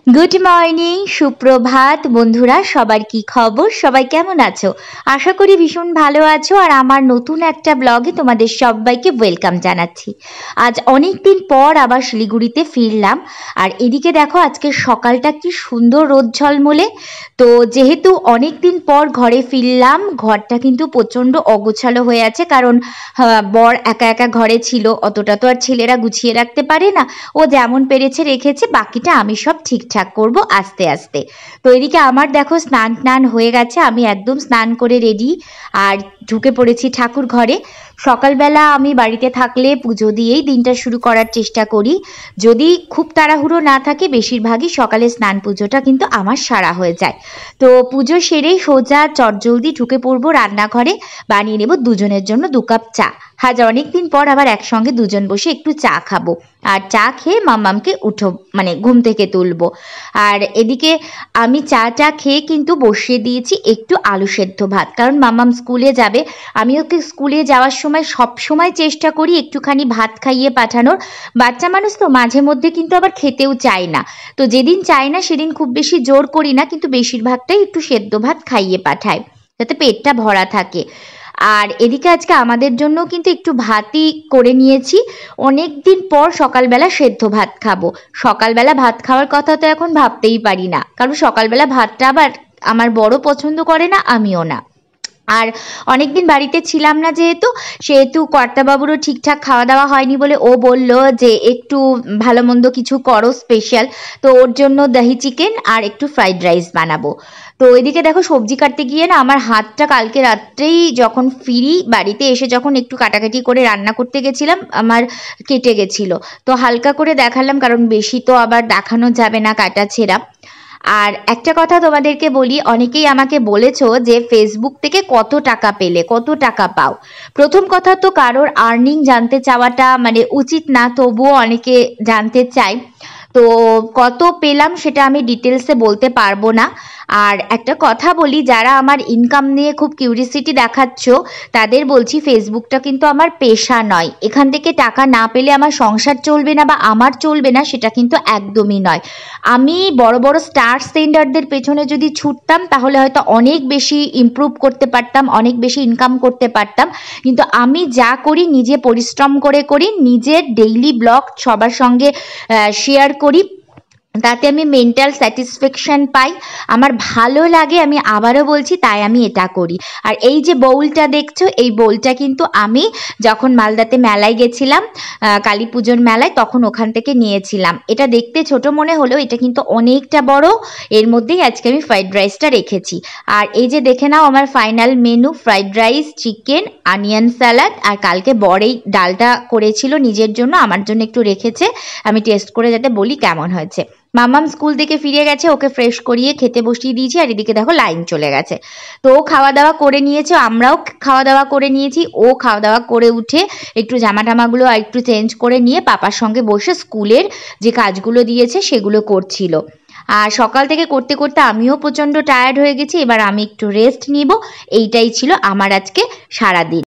Good morning, সুপ্রভাত বন্ধুরা। সবার কি খবর? সবাই কেমন আছো? আশা করি ভীষণ ভালো আছো। আর আমার নতুন একটা ব্লগে তোমাদের সবাইকে ওয়েলকাম জানাচ্ছি। আজ অনেক দিন পর আবার শিলিগুড়িতে ফিরলাম। আর এদিকে দেখো আজকে সকালটা কি সুন্দর রোদ ঝলমলে। তো যেহেতু অনেক দিন পর ঘরে ফিরলাম, ঘরটা কিন্তু প্রচণ্ড অগোছালো হয়ে আছে, কারণ বর একা একা ঘরে ছিল, অতটা তো আর ছেলেরা গুছিয়ে রাখতে পারে না। ও যেমন পেরেছে রেখেছে, বাকিটা আমি সব ঠিকঠাক করব আস্তে আস্তে। তো এদিকে আমার দেখো স্নান হয়ে গেছে, আমি একদম স্নান করে রেডি আর ঢুকে পড়েছি ঠাকুর ঘরে। সকালবেলা আমি বাড়িতে থাকলে পুজো দিয়েই দিনটা শুরু করার চেষ্টা করি। যদি খুব তাড়াহুড়ো না থাকে, বেশিরভাগই সকালে স্নান পুজোটা কিন্তু আমার সারা হয়ে যায়। তো পুজো সেরেই সোজা চটজলদি ঢুকে পড়বো রান্নাঘরে, বানিয়ে নেব দুজনের জন্য 2 কাপ চা। অনেকদিন পর আবার একসঙ্গে দুজন বসে একটু চা খাবো। আর চা খেয়ে মাম্মামকে ঘুম থেকে তুলবো। আর এদিকে আমি চাটা খেয়ে কিন্তু বসিয়ে দিয়েছি একটু আলু সেদ্ধ ভাত, কারণ মাম্মাম স্কুলে যাবে। আমি ওকে স্কুলে যাওয়ার সময় সব সময় চেষ্টা করি একটুখানি ভাত খাইয়ে পাঠানোর। বাচ্চা মানুষ তো মাঝে মধ্যে কিন্তু আবার খেতেও চায় না। তো যেদিন চায় না সেদিন খুব বেশি জোর করি না, কিন্তু বেশিরভাগটাই একটু সেদ্ধ ভাত খাইয়ে পাঠাই, যাতে পেটটা ভরা থাকে। আর এদিকে আজকে আমাদের জন্য কিন্তু একটু ভাতই করে নিয়েছি। অনেক দিন পর সকালবেলা সেদ্ধ ভাত খাবো। সকালবেলা ভাত খাওয়ার কথা তো এখন ভাবতেই পারি না, কারণ সকালবেলা ভাতটা আবার আমার বড় পছন্দ করে না, আমিও না। আর অনেকদিন বাড়িতে ছিলাম না, সেহেতু কর্তাবাবুরও ঠিকঠাক খাওয়া দাওয়া হয়নি বলে ও বলল যে একটু ভালো মন্দ কিছু করো স্পেশাল। তো ওর জন্য দহি চিকেন আর একটু ফ্রাইড রাইস বানাবো। তো এদিকে দেখো সবজি কাটতে গিয়ে না আমার হাতটা কালকে রাত্রেই যখন ফিরি বাড়িতে এসে, যখন একটু কাটাকাটি করে রান্না করতে গেছিলাম, আমার কেটে গেছিলো। তো হালকা করে দেখালাম, কারণ বেশি তো আবার দেখানো যাবে না কাটা ছেঁড়া। আর একটা কথা তোমাদেরকে বলি, অনেকেই আমাকে বলেছো যে ফেসবুক থেকে কত টাকা পেলে, কত টাকা পাও। প্রথম কথা তো কারোর আর্নিং জানতে চাওয়াটা উচিত না, তবুও অনেকে জানতে চায়। তো কত পেলাম সেটা আমি ডিটেলসে বলতে পারবো না। আর একটা কথা বলি, যারা আমার ইনকাম নিয়ে খুব কিউরিসিটি দেখাচ্ছ, তাদের বলছি ফেসবুকটা কিন্তু আমার পেশা নয়। এখান থেকে টাকা না পেলে আমার সংসার চলবে না বা আমার চলবে না, সেটা কিন্তু একদমই নয়। আমি বড় বড় স্টার সেন্ডারদের পেছনে যদি ছুটতাম, তাহলে হয়তো অনেক বেশি ইমপ্রুভ করতে পারতাম, অনেক বেশি ইনকাম করতে পারতাম। কিন্তু আমি যা করি নিজে পরিশ্রম করে করি, নিজের ডেইলি ব্লগ সবার সঙ্গে শেয়ার করি, তাতে আমি মেন্টাল স্যাটিসফ্যাকশন পাই, আমার ভালো লাগে। আমি আবারও বলছি, তাই আমি এটা করি। আর এই যে বোলটা দেখছো, এই বোলটা কিন্তু আমি যখন মালদাতে মেলায় গেছিলাম, কালী পুজোর মেলায়, তখন ওখান থেকে নিয়েছিলাম। এটা দেখতে ছোট মনে হলেও এটা কিন্তু অনেকটা বড়। এর মধ্যেই আজকে আমি ফ্রাইড রাইসটা রেখেছি। আর এই যে দেখে নাও আমার final menu, fried rice, chicken, onion salad. আর কালকে বর এই ডালটা করেছিল নিজের জন্য, আমার জন্য একটু রেখেছে, আমি টেস্ট করে যাতে বলি কেমন হয়েছে। মামাম স্কুল থেকে ফিরে গেছে, ওকে ফ্রেশ করিয়ে খেতে বসিয়ে দিয়েছি। আর এদিকে দেখো লাইন চলে গেছে। তো ও খাওয়া দাওয়া করে নিয়েছে, আমরাও খাওয়া দাওয়া করে নিয়েছি। ও খাওয়া দাওয়া করে উঠে একটু জামা টামাগুলো আর একটু চেঞ্জ করে নিয়ে পাপার সঙ্গে বসে স্কুলের যে কাজগুলো দিয়েছে সেগুলো করছিল। আর সকাল থেকে করতে করতে আমিও প্রচণ্ড টায়ার্ড হয়ে গেছি, এবার আমি একটু রেস্ট নিব। এইটাই ছিল আমার আজকে সারাদিন।